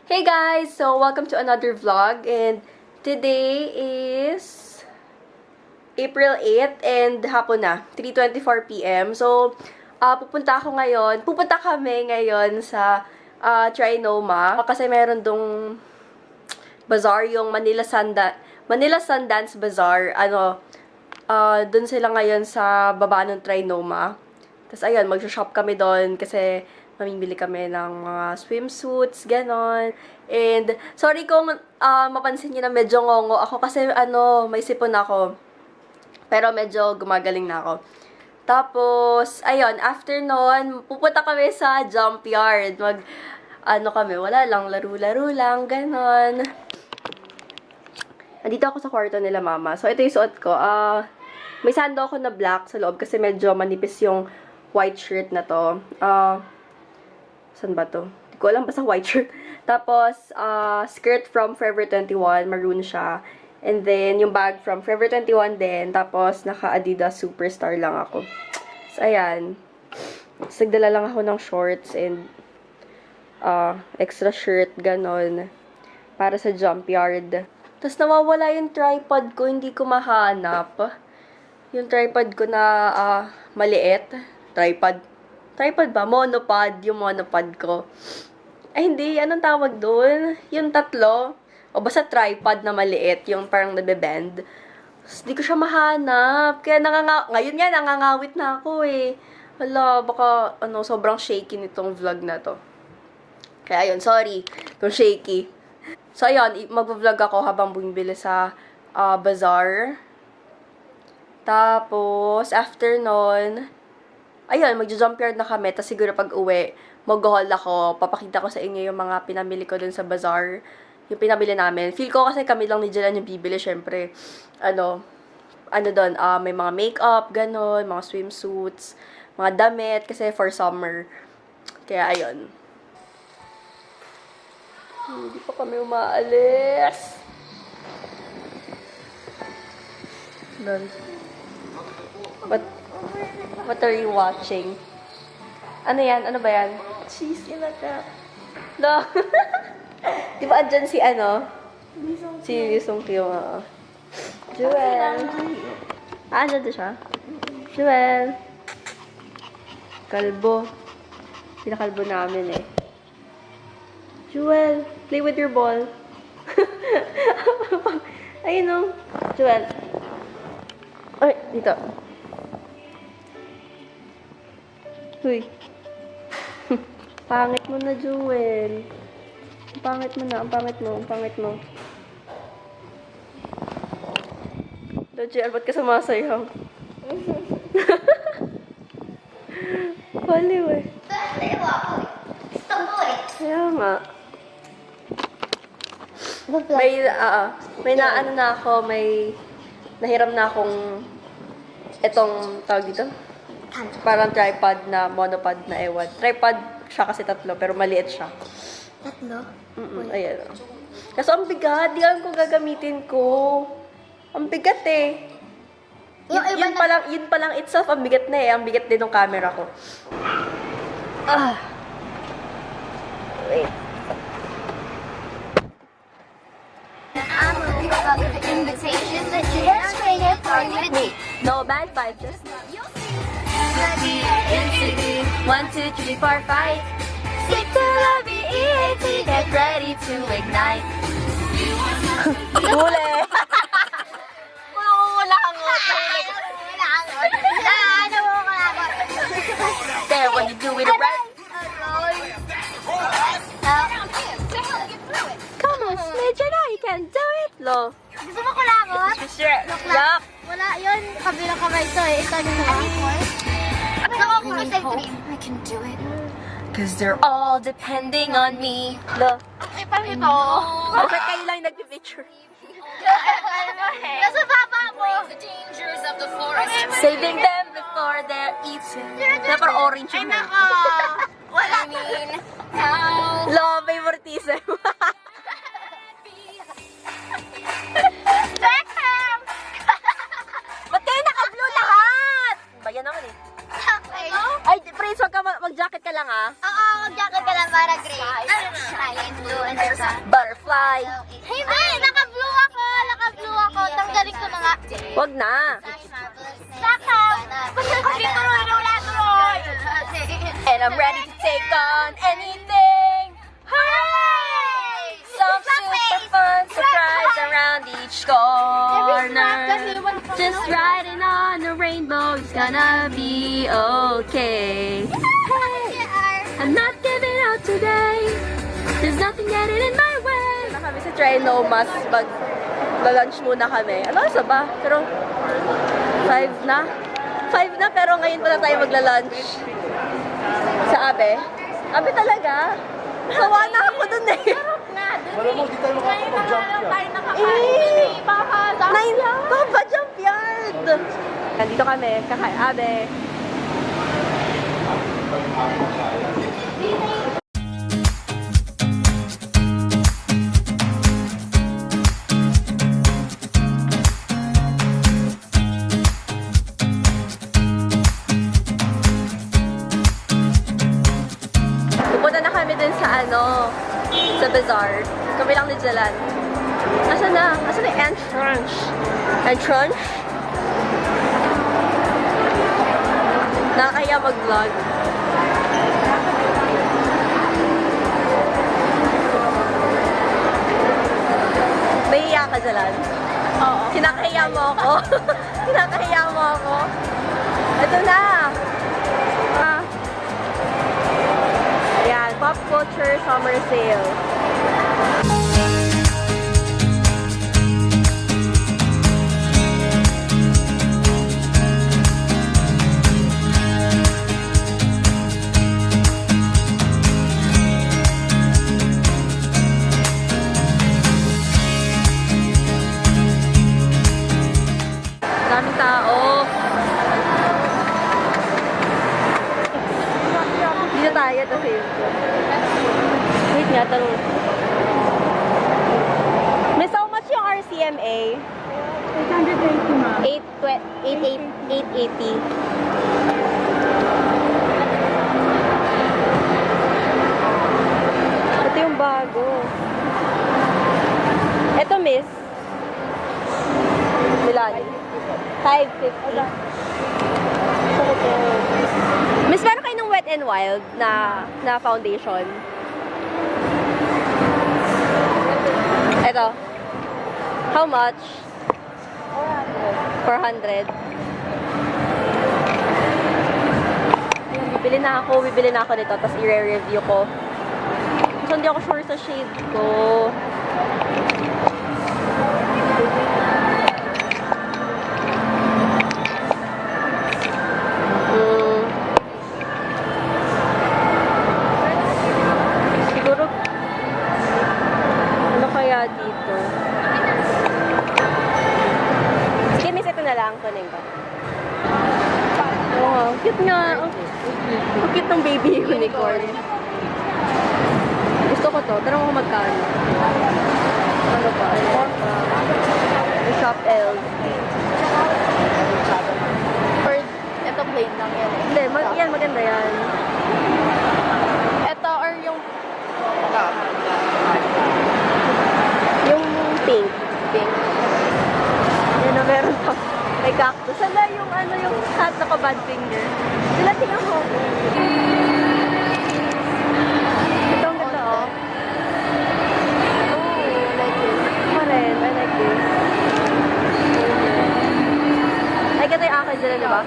Hey guys! So, welcome to another vlog and today is April 8 and hapon na, 3:24 PM. So, pupunta kami ngayon sa Trinoma kasi meron dong bazaar, yung Manila Sundance Bazaar. Dun sila ngayon sa baba ng Trinoma. Tapos ayun, mag-shop kami doon kasi mamimili kami ng mga swimsuits, ganon. And, sorry kung mapansin niyo na medyo ngongo ako kasi may sipon ako. Pero medyo gumagaling na ako. Tapos, ayun, after nun, pupunta kami sa jump yard. Wala lang, laro-laro lang, ganon. Nandito ako sa kwarto nila mama. So, ito yung suot ko. May sando ako na black sa loob kasi medyo manipis yung white shirt na to. Saan ba to? Hindi ko alam, basta white shirt. Tapos, skirt from Forever 21, maroon siya. And then, yung bag from Forever 21 din. Tapos, naka-Adidas Superstar lang ako. So, ayan. Tapos, nagdala lang ako ng shorts and extra shirt, ganon. Para sa jump yard. Tapos, nawawala yung tripod ko, hindi ko mahanap. Yung tripod ko na maliit. Tripod ba? Monopod. Yung monopod ko. Ay, hindi. Anong tawag doon? Yung tatlo. O basta tripod na maliit. Yung parang nabebend. Hindi ko siya mahanap. Kaya ngayon nga, nangangawit na ako eh. Hala, baka sobrang shaky nitong vlog na to. Kaya ayun, sorry. Itong shaky. So, ayun, mag-vlog ako habang bumibili sa bazaar. Tapos, after nun, ayun, magja-jump yard na kami. Tapos siguro pag uwi, mag-haul ako. Papakita ko sa inyo yung mga pinamili ko dun sa bazaar. Yung pinamili namin. Feel ko kasi kami lang ni Jelan yung bibili, syempre. Doon, may mga makeup, ganon, mga swimsuits, mga damit, kasi for summer. Kaya, ayun. Hindi pa kami umaalis. Doon. What are you watching? Ano yan? Ano ba yan? Cheese in a cup. No. Di ba andyan si Si Lee Sung Kyo. Jewel. Andyan din siya? Jewel. Kalbo. Pinakalbo namin eh. Jewel, play with your ball. Ayun o. Jewel. Ay, dito. Uy. Pangit mo na, Jewel. Ang pangit mo na. Ang pangit mo. Jewel, ba't ka sumasayaw? Baliw eh. Kaya nga. May nahiram na akong itong tawag dito. Parang tripod na monopod na ewan. Tripod siya kasi tatlo, pero maliit siya. Tatlo? Ayan. Kaso ang bigat, di alam kung gagamitin ko. Ang bigat eh. Yun palang itself, ang bigat na eh. Ang bigat din ng camera ko. Wait. I'm a the invitation that you have straight up party with me. No bad vibes, just Ready, NCT, 1, 2, 3, 4, 5. Stick to the BEAT, get ready to ignite. huli. There, when you do it right. Come on, Smidge, you can do it. Lo. Gusto mo kulangot? Sure. Yup. Wala yun, kabilang kamay to eh. Ito yung nakakoy. Gusto ko kung sa dream. I can do it. Cause they're all depending on me. Lo. Ay, paano ito? Bakit kayo lang nag-picture? Nasa baba mo. Saving them before they're eaten. Na parang orange Ay, yung nako. Wala. Lo, favoritism. Beckham! Ba't kayo naka-blue lahat? Bayan naman eh. Okay. Ay, Prince, mag-jacket ka lang ah. Oo, mag-jacket ka lang para gray. Shine blue and there's Butterfly. Hindi! Naka-blue ako! Naka-blue ako! Tanggalin ko na nga. Wag na. Sakaw! Kasi tuloy na wala tuloy! And I'm ready to take on anything. Hooray! Some super fun surprise around each corner. Just riding on the rainbow, it's gonna be okay. I'm not giving up today. There's nothing getting in my way. Na kami sa Trinomas, mag-lunch muna kami. Ano sa ba? Pero 5 na. 5 na pero ngayon pa na tayo magla-lunch. Sa Abe. Abe talaga. Sawa na ako dun eh. Malamang di tayo makakapag-jump yan. Papa Jump Yard! Nandito kami, Abe. Pupunta na kami dun sa sa bazaar. Kami lang ni Jalan. Nasaan na? Nasaan na yung entrance? Entrance? Nakakaya mag-vlog. Mahiya ka, Jalan? Oo. Kinakahiya mo ako? Kinakahiya mo ako? Ito na! Ayan, Pop Culture Summer Sale. Daming tao. Dito tayo, ito save ko. Wait nga, tanong. Miss, how much yung RCMA? 880 ma. 880. Ito yung bago. Ito, miss. Milani. 550. Miss, meron kayo ng Wet n Wild na foundation? Ito. How much? 400. Ayan, bibili na ako nito, tapos i-review ko. So, hindi ako sure sa shade ko. Siguro, ano kaya dito? Sige, miss, ito na lang. Kunin ko. Oh, cute nga. Ang cute ng baby unicorn. Gusto ko to. Tanong ko magkano. Ano pa? Ayan pa. Shop L. Or, ito plain lang yan. Hindi, yan, maganda yan. Ito or yung... Yung pink. Pink. Yan na meron pa. May cactus. Sala yung yung hat na ka-bad finger. Sila tingnan mo. Ito ang ganda, oh. Oh, I like this. Ako rin, I like this. Ay, ganda yung akin dyan, di ba?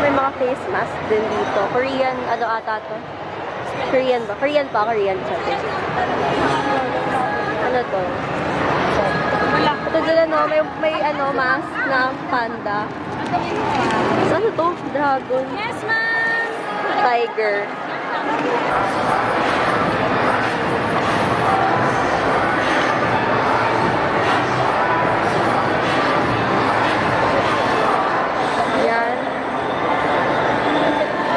May mga face mask din dito. Korean, ano ata to? Korean ba? Korean pa, Korean siya. Ano to? Ito dyan, may mask na panda. Ano to? Dragon. Yes, ma'am! Tiger. Ayan.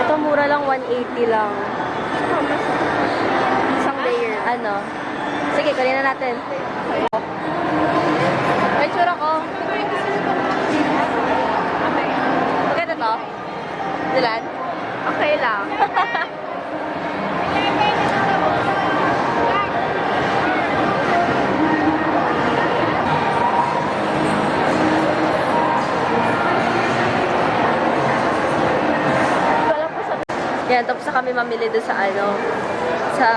Ito mura lang, 180 lang. Isang layer. Ano? Sige, kunin na natin. May tsura ko. Maganda to? Dilan? Okay lang. Ayan, tapos na kami mamili doon sa sa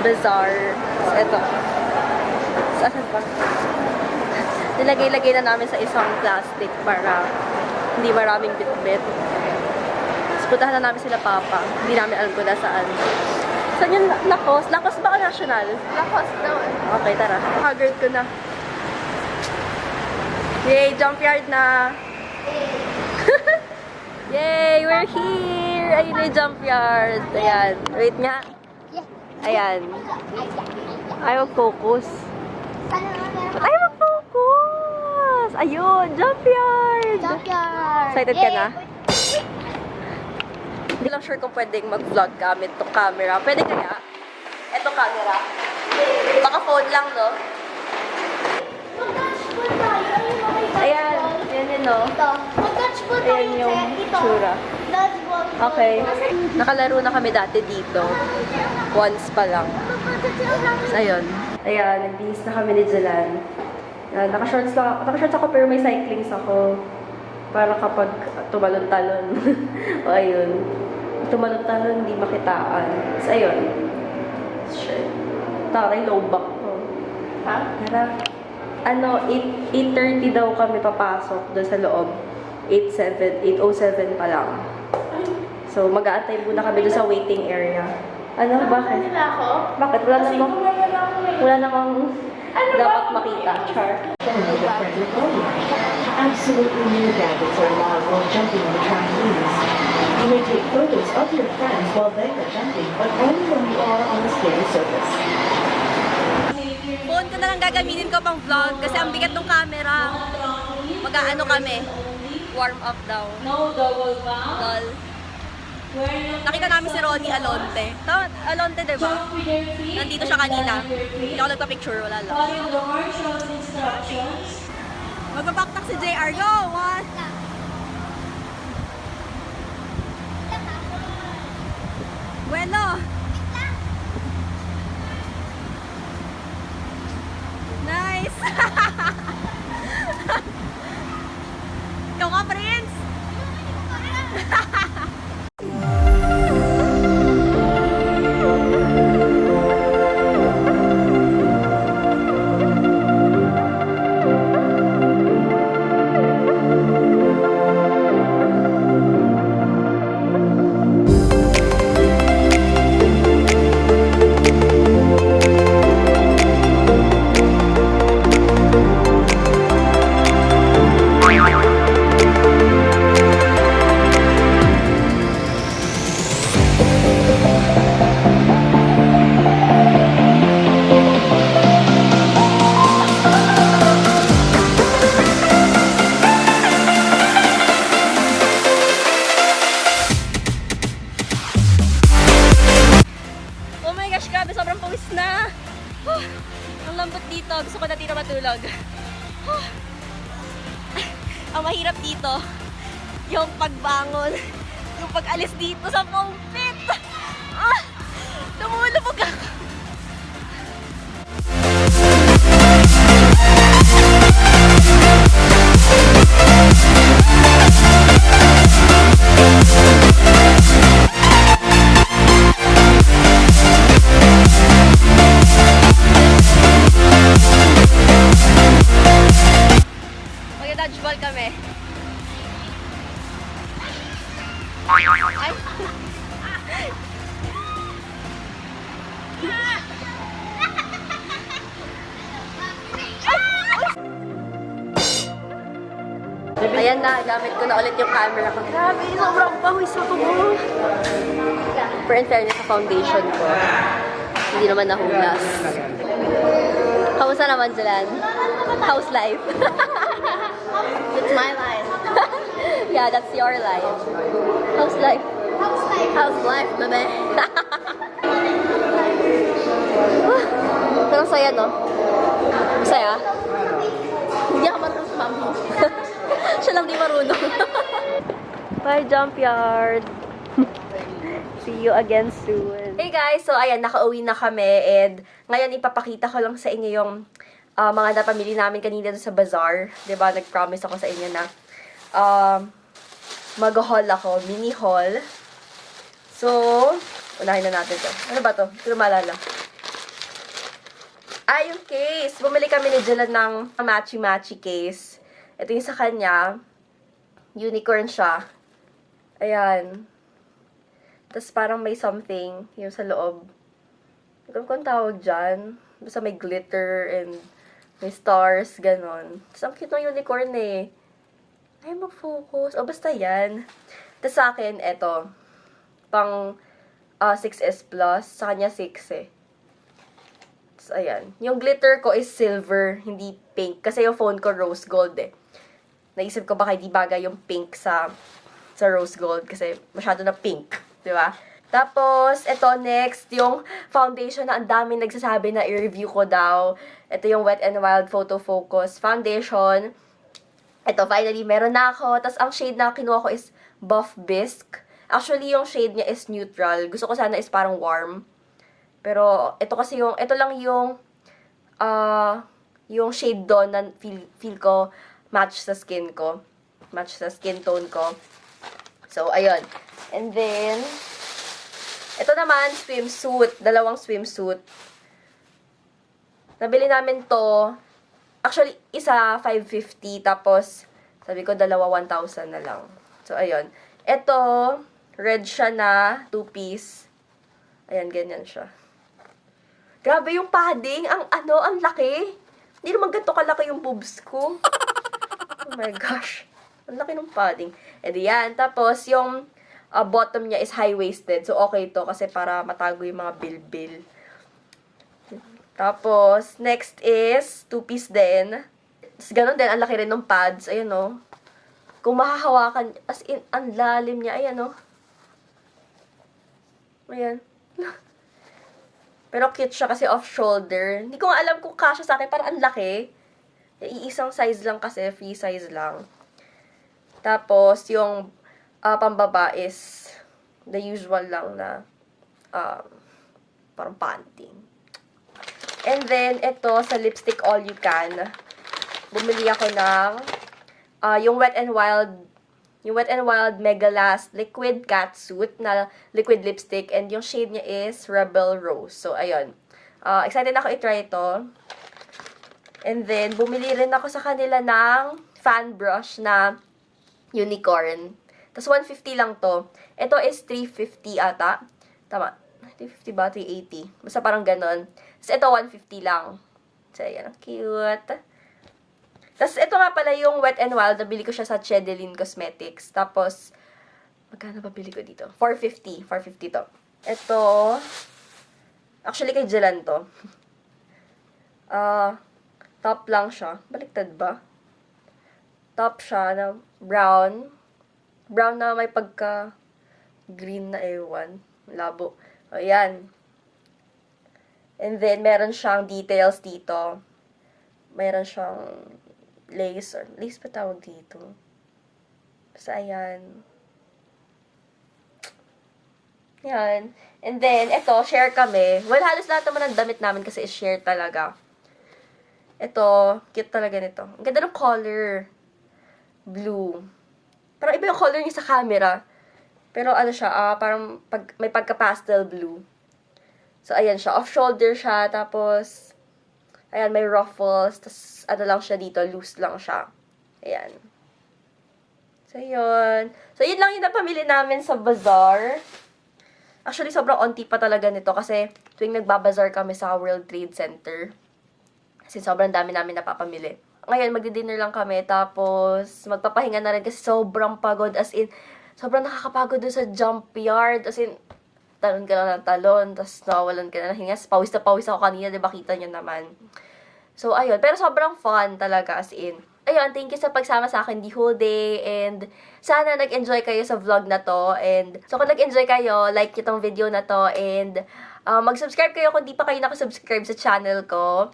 bazaar. So, ito. Saan pa? Nilagay-lagay na namin sa isang plastic para hindi maraming bit-bit. Tapos puntahan na namin sila Papa. Hindi namin alam kung nasaan. Saan yung Lacoste? Lacoste ba o National? Lakas daw eh. Okay, tara. Haggard ko na. Yay! Jump yard na! Yay! We're here! Ayun na yung jump yard. Ayan. Wait nga. Ayan. Ayaw mag-focus. Ayaw mag-focus! Ayun! Jump yard! Junkyard! Excited ka na? Hindi lang sure kung pwedeng mag-vlog gamit itong camera. Pwede kaya? Etong camera. Baka phone lang, no? Ayan. Ayan yun, no? Ayan yung tsura. Okay. Nakalaro na kami dati dito. Once pa lang. So, ayun. Ayan, nagbihis na kami ni Jelan. Naka-shorts ako pero may cyclings ako. Para kapag tumalon-talon. O ayun. Tumalon-talon, hindi makitaan. So, ayun. Shirt. Taray, low back ko. Ha? Tara. 8:30 daw kami papasok doon sa loob. 8:07 pa lang. So, mag-aantay muna kami doon sa waiting area. Ano? Bakit? Nila ako? Bakit? Wala namang dapat makita. Char. Absolutely new gadgets are allowed while jumping on the trampolines. You may take photos of your friends while they are jumping, but only when you are on the scary surface. Phone ko na lang gagamitin ko pang vlog kasi ang bigat ng camera. Mag-aano kami. Warm up daw. No double bound. Lol. Where you Nakita namin si Ronnie Alonte. Tama, Alonte, diba? jump with your feet. Nandito siya kanina. With your feet. Hindi ako nagpa-picture, wala lang. Follow the marshal's instructions. Magbabaktak si JR. Go! What? Bueno! Nice! Ikaw ka, Prince! Oh my gosh, grabe, sobrang pawis na. Ang lambot dito. Gusto ko na dito matulog. Ang mahirap dito, yung pagbangon, yung pag-alis dito sa foam pit. Tumulubog ako. Mag-dodgeball kami. Ay. Ayan na, gamit ko na ulit yung camera ko. Grabe, sobrang pawis ako mo. Pero in fairness sa foundation ko, hindi naman nahulas. Kamusta naman, Jelan? How's life? It's my life. Yeah, that's your life. How's life? How's life, bebe? Pero saya, no? Masaya? Hindi ako marunong sumama. Siya lang di marunong. Bye, jump yard. See you again soon. Hey guys, so ayan, nakauwi na kami and ngayon ipapakita ko lang sa inyo yung mga napamili namin kanina sa bazaar. Diba, nag-promise ako sa inyo na mag-haul ako, mini haul. So, unahin na natin to. Ano ba to? Hindi ko maalala. Yung case. Bumili kami ni Dylan ng matchy-matchy case. Ito yung sa kanya. Unicorn siya. Ayan. Tapos parang may something yung sa loob. Hindi ko kung tawag dyan. Basta may glitter and may stars, ganon. Tapos ang cute ng unicorn eh. Ay, mag-focus. O, basta yan. Tapos sa akin, eto. Pang 6S Plus. Sa kanya 6 eh. Tapos, ayan. Yung glitter ko is silver, hindi pink. Kasi yung phone ko rose gold eh. Naisip ko baka hindi bagay yung pink sa rose gold. Kasi masyado na pink. Diba? Tapos, ito next, yung foundation na ang daming nagsasabi na i-review ko daw. Ito yung Wet n Wild Photo Focus Foundation. Ito, finally, meron na ako. Tapos, ang shade na kinuha ko is Buff Bisque. Actually, yung shade niya is neutral. Gusto ko sana is parang warm. Pero, ito kasi yung, ito lang yung shade doon na feel ko match sa skin ko. Match sa skin tone ko. So, ayun. And then, ito naman, swimsuit. Dalawang swimsuit. Nabili namin to. Actually, isa 550. Tapos, sabi ko, dalawa 1,000 na lang. So, ayun. Ito, red siya na 2-piece. Ayan, ganyan siya. Grabe yung padding. Ang laki. Hindi naman ganito kalaki yung boobs ko. Oh my gosh. Ang laki ng padding. And yan. Tapos, yung bottom niya is high-waisted. So, okay to kasi para matago yung mga bilbil. Tapos, next is 2-piece din. Tapos, ganun din. Ang laki rin ng pads. Ayan, o. Kung mahahawakan, as in, ang lalim niya. Ayan, o. Ayan. Pero cute siya kasi off-shoulder. Hindi ko nga alam kung kasya sa akin. Parang ang laki. Iisang size lang kasi. Free size lang. Tapos, yung pambaba is the usual lang na parang panty. And then, ito, sa Lipstick All You Can, bumili ako ng yung Wet n Wild Mega Last Liquid Catsuit na liquid lipstick. And yung shade niya is Rebel Rose. So, ayun. Excited ako i-try ito. And then, bumili rin ako sa kanila ng fan brush na unicorn. Tapos, 150 lang to. Ito is 350 ata. Tama. 350 ba? 380. Basta parang ganon. Tapos, ito 150 lang. So, ayan. Cute. Tapos, ito nga pala yung Wet n Wild. Nabili ko siya sa Chedeline Cosmetics. Tapos, magkano ba bili ko dito? 450. 450 to. Ito, actually kay Jelan to. Top lang siya. Baliktad ba? Top siya na brown. Brown na may pagka green na ewan. Labo. Ayan. And then, meron siyang details dito. Meron siyang lace. Or lace pa tawag dito. Basta ayan. Yan. And then, ito, share kami. Well, halos lahat naman ng damit namin kasi is share talaga. Ito, cute talaga nito. Ang ganda ng color. Blue. Parang iba yung color niya sa camera. Pero ano siya, parang may pagka-pastel blue. So, ayan siya. Off-shoulder siya. Tapos, ayan, may ruffles. Tapos, ano lang siya dito. Loose lang siya. Ayan. So, yun. So, yun lang yung napamili namin sa bazaar. Actually, sobrang onti pa talaga nito. Kasi, tuwing nagbabazar kami sa World Trade Center. Kasi, sobrang dami namin napapamili. Ngayon, magdi-dinner lang kami, tapos magpapahinga na rin kasi sobrang pagod. As in, sobrang nakakapagod doon sa jump yard. As in, talon ka lang ng talon, tapos nawawalan ka na ng hinga. Pawis na pawis ako kanina, diba kita nyo naman. So, ayun. Pero sobrang fun talaga, as in. Ayun, thank you sa pagsama sa akin the whole day. And sana nag-enjoy kayo sa vlog na to. And so, kung nag-enjoy kayo, like itong video na to. And mag-subscribe kayo kung di pa kayo nakasubscribe sa channel ko.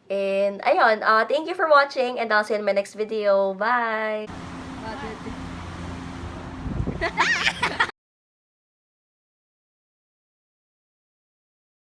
And, ayun, thank you for watching, and I'll see you in my next video. Bye!